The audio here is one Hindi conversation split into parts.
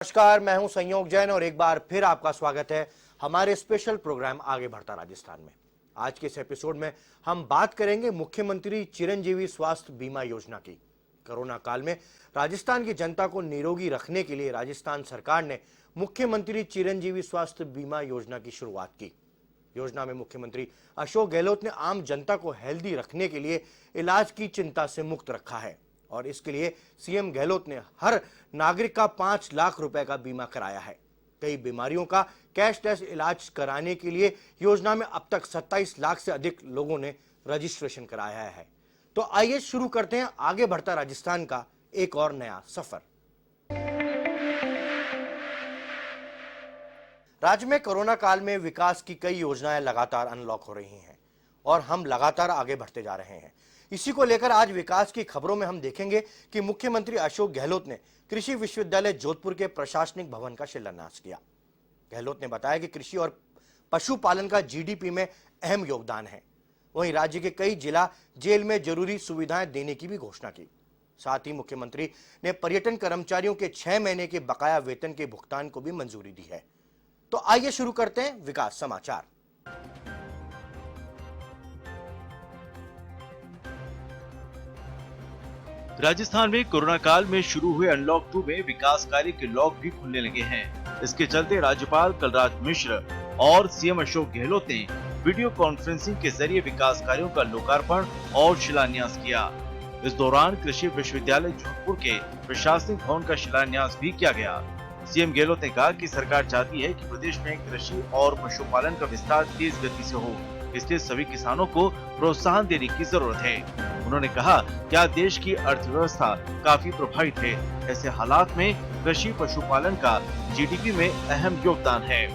नमस्कार, मैं हूं संयोग जैन और एक बार फिर आपका स्वागत है हमारे स्पेशल प्रोग्राम आगे बढ़ता राजस्थान में। आज के इस एपिसोड में हम बात करेंगे मुख्यमंत्री चिरंजीवी स्वास्थ्य बीमा योजना की। कोरोना काल में राजस्थान की जनता को निरोगी रखने के लिए राजस्थान सरकार ने मुख्यमंत्री चिरंजीवी स्वास्थ्य बीमा योजना की शुरुआत की। योजना में मुख्यमंत्री अशोक गहलोत ने आम जनता को हेल्दी रखने के लिए इलाज की चिंता से मुक्त रखा है और इसके लिए सीएम गहलोत ने हर नागरिक का 5 लाख रुपए का बीमा कराया है। कई बीमारियों का कैशलेस इलाज कराने के लिए योजना में अब तक 27 लाख से अधिक लोगों ने रजिस्ट्रेशन कराया है। तो आइए शुरू करते हैं आगे बढ़ता राजस्थान का एक और नया सफर। राज्य में कोरोना काल में विकास की कई योजनाएं लगातार अनलॉक हो रही हैं और हम लगातार आगे बढ़ते जा रहे हैं। इसी को लेकर आज विकास की खबरों में हम देखेंगे कि मुख्यमंत्री अशोक गहलोत ने कृषि विश्वविद्यालय जोधपुर के प्रशासनिक भवन का शिलान्यास किया। गहलोत ने बताया कि कृषि और पशुपालन का जीडीपी में अहम योगदान है। वहीं राज्य के कई जिला जेल में जरूरी सुविधाएं देने की भी घोषणा की। साथ ही मुख्यमंत्री ने पर्यटन कर्मचारियों के 6 महीने के बकाया वेतन के भुगतान को भी मंजूरी दी है। तो आइए शुरू करते हैं विकास समाचार। राजस्थान में कोरोना काल में शुरू हुए अनलॉक 2 में विकास कार्य के लॉक भी खुलने लगे हैं। इसके चलते राज्यपाल कलराज मिश्र और सीएम अशोक गहलोत ने वीडियो कॉन्फ्रेंसिंग के जरिए विकास कार्यों का लोकार्पण और शिलान्यास किया। इस दौरान कृषि विश्वविद्यालय जोधपुर के प्रशासनिक भवन का शिलान्यास भी किया गया। सीएम गहलोत ने कहा कि सरकार चाहती है कि प्रदेश में कृषि और पशुपालन का विस्तार तेज गति से हो, इसलिए सभी किसानों को प्रोत्साहन देने की जरूरत है। उन्होंने कहा कि आज देश की अर्थव्यवस्था काफी प्रभावित है। ऐसे हालात में कृषि पशुपालन का जीडीपी में अहम योगदान है।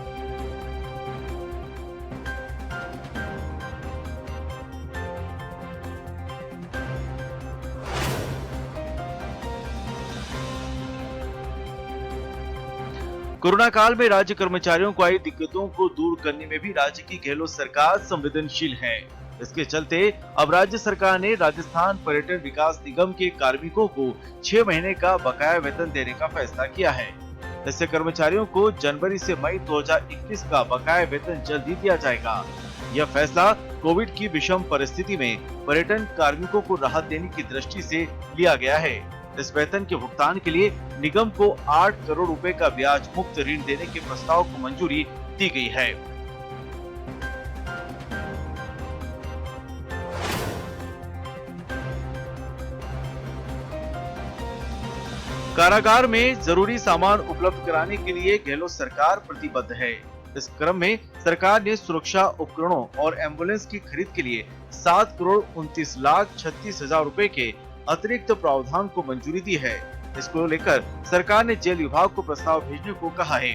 कोरोना काल में राज्य कर्मचारियों को आई दिक्कतों को दूर करने में भी राज्य की गहलोत सरकार संवेदनशील है। इसके चलते अब राज्य सरकार ने राजस्थान पर्यटन विकास निगम के कार्मिकों को 6 महीने का बकाया वेतन देने का फैसला किया है। इससे कर्मचारियों को जनवरी से मई 2021 का बकाया वेतन जल्दी दिया जाएगा। यह फैसला कोविड की विषम परिस्थिति में पर्यटन कार्मिकों को राहत देने की दृष्टि से लिया गया है। इस वेतन के भुगतान के लिए निगम को 8 करोड़ रुपए का ब्याज मुक्त ऋण देने के प्रस्ताव को मंजूरी दी गई है। कारागार में जरूरी सामान उपलब्ध कराने के लिए गहलोत सरकार प्रतिबद्ध है। इस क्रम में सरकार ने सुरक्षा उपकरणों और एम्बुलेंस की खरीद के लिए 7 करोड़ 29,36,000 रुपए के अतिरिक्त प्रावधान को मंजूरी दी है। इसको लेकर सरकार ने जेल विभाग को प्रस्ताव भेजने को कहा है।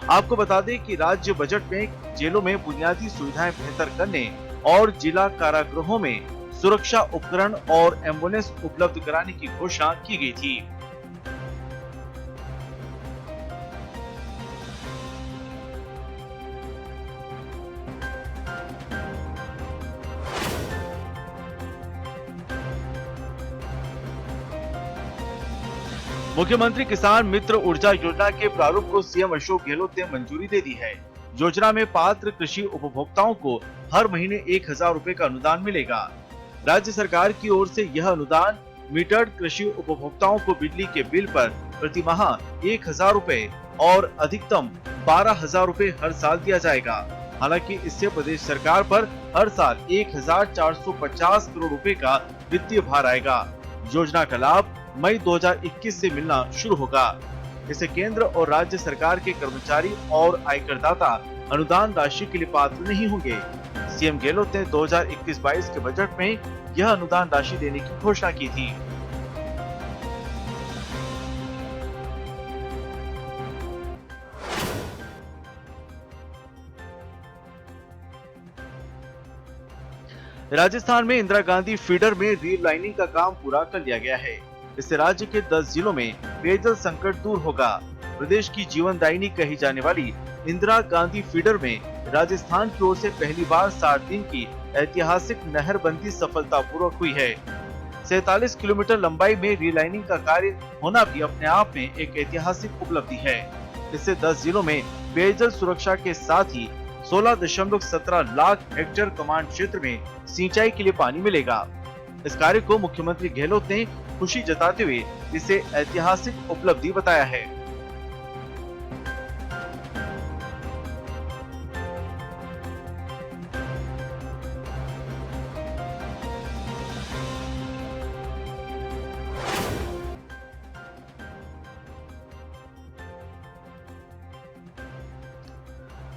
आपको बता दें कि राज्य बजट में जेलों में बुनियादी सुविधाएं बेहतर करने और जिला कारागृहों में सुरक्षा उपकरण और एम्बुलेंस उपलब्ध कराने की घोषणा की गई थी। मुख्यमंत्री किसान मित्र ऊर्जा योजना के प्रारूप को सीएम अशोक गहलोत ने मंजूरी दे दी है। योजना में पात्र कृषि उपभोक्ताओं को हर महीने 1,000 रुपए का अनुदान मिलेगा। राज्य सरकार की ओर से यह अनुदान मीटर्ड कृषि उपभोक्ताओं को बिजली के बिल पर प्रति माह 1,000 रुपए और अधिकतम 12,000 रुपए हर साल दिया जाएगा। हालांकि इससे प्रदेश सरकार पर हर साल 1,450 करोड़ रुपए का वित्तीय भार आएगा। योजना का लाभ मई 2021 से मिलना शुरू होगा। इसे केंद्र और राज्य सरकार के कर्मचारी और आयकरदाता अनुदान राशि के लिए पात्र नहीं होंगे। सीएम गहलोत ने 2021-22 के बजट में यह अनुदान राशि देने की घोषणा की थी। राजस्थान में इंदिरा गांधी फीडर में रील लाइनिंग का काम पूरा कर लिया गया है। इससे राज्य के 10 जिलों में पेयजल संकट दूर होगा। प्रदेश की जीवनदायिनी कही जाने वाली इंदिरा गांधी फीडर में राजस्थान की ओर से पहली बार 60 दिन की ऐतिहासिक नहरबंदी सफलतापूर्वक हुई है। 47 किलोमीटर लंबाई में रीलाइनिंग का कार्य होना भी अपने आप में एक ऐतिहासिक उपलब्धि है। इससे 10 जिलों में पेयजल सुरक्षा के साथ ही 16.17 लाख हेक्टेयर कमांड क्षेत्र में सिंचाई के लिए पानी मिलेगा। इस कार्य को मुख्यमंत्री गहलोत ने खुशी जताते हुए इसे ऐतिहासिक उपलब्धि बताया है।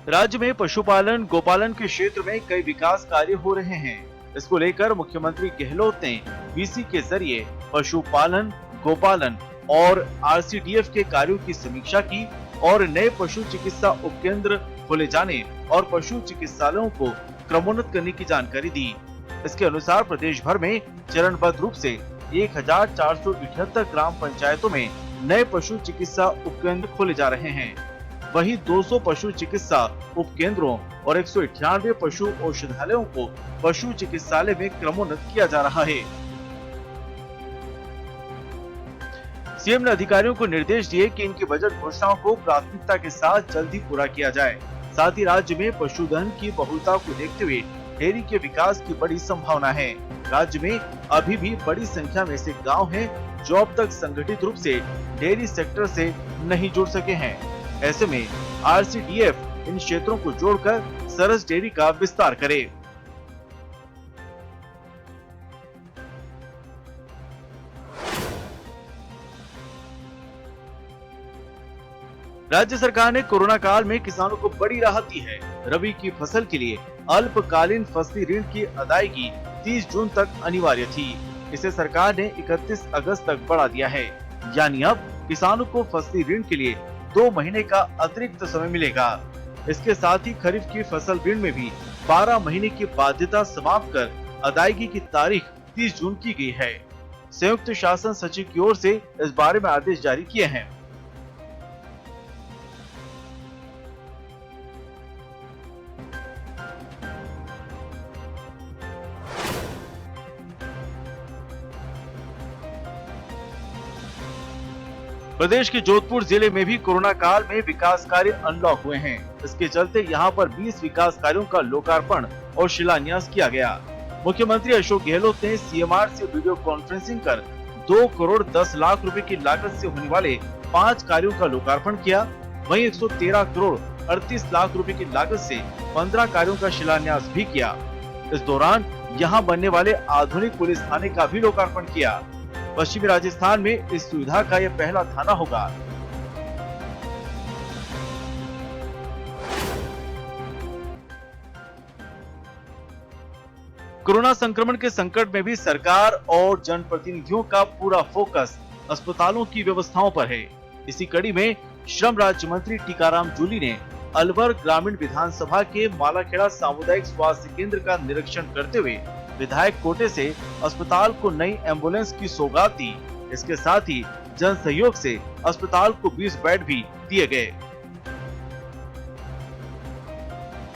राज्य में पशुपालन गोपालन के क्षेत्र में कई विकास कार्य हो रहे हैं। इसको लेकर मुख्यमंत्री गहलोत ने वीसी के जरिए पशुपालन गोपालन और आरसीडीएफ के कार्यों की समीक्षा की और नए पशु चिकित्सा उपकेंद्र खोले जाने और पशु चिकित्सालयों को क्रमोन्नत करने की जानकारी दी। इसके अनुसार प्रदेश भर में चरणबद्ध रूप से 1478 ग्राम पंचायतों में नए पशु चिकित्सा उपकेंद्र खोले जा रहे हैं। वहीं 200 पशु चिकित्सा उपकेंद्रों और 198 पशु औषधालयों को पशु चिकित्सालय में क्रमोन्नत किया जा रहा है। सीएम ने अधिकारियों को निर्देश दिए कि इनकी बजट घोषणाओं को प्राथमिकता के साथ जल्दी पूरा किया जाए। साथ ही राज्य में पशुधन की बहुलता को देखते हुए डेयरी के विकास की बड़ी संभावना है। राज्य में अभी भी बड़ी संख्या में ऐसे गाँव हैं जो अब तक संगठित रूप से डेयरी सेक्टर से नहीं जुड़ सके हैं। ऐसे में आरसीडीएफ इन क्षेत्रों को जोड़कर सरस डेयरी का विस्तार करे। राज्य सरकार ने कोरोना काल में किसानों को बड़ी राहत दी है। रबी की फसल के लिए अल्पकालीन फसली ऋण की अदायगी 30 जून तक अनिवार्य थी। इसे सरकार ने 31 अगस्त तक बढ़ा दिया है। यानी अब किसानों को फसली ऋण के लिए 2 महीने का अतिरिक्त समय मिलेगा। इसके साथ ही खरीफ की फसल ऋण में भी 12 महीने की बाध्यता समाप्त कर अदायगी की तारीख 30 जून की गई है। संयुक्त शासन सचिव की ओर से इस बारे में आदेश जारी किए हैं। प्रदेश के जोधपुर जिले में भी कोरोना काल में विकास कार्य अनलॉक हुए हैं। इसके चलते यहां पर 20 विकास कार्यों का लोकार्पण और शिलान्यास किया गया। मुख्यमंत्री अशोक गहलोत ने सीएमआर से वीडियो कॉन्फ्रेंसिंग कर 2 करोड़ 10 लाख रुपए की लागत से होने वाले 5 कार्यों का लोकार्पण किया। वहीं 113 करोड़ 38 लाख रुपए की लागत से 15 कार्यों का शिलान्यास भी किया। इस दौरान यहाँ बनने वाले आधुनिक पुलिस थाने का भी लोकार्पण किया। पश्चिमी राजस्थान में इस सुविधा का यह पहला थाना होगा। कोरोना संक्रमण के संकट में भी सरकार और जनप्रतिनिधियों का पूरा फोकस अस्पतालों की व्यवस्थाओं पर है। इसी कड़ी में श्रम राज्य मंत्री टीकाराम जूली ने अलवर ग्रामीण विधानसभा के मालाखेड़ा सामुदायिक स्वास्थ्य केंद्र का निरीक्षण करते हुए विधायक कोटे से अस्पताल को नई एम्बुलेंस की सौगात दी। इसके साथ ही जन सहयोग से अस्पताल को 20 बेड भी दिए गए।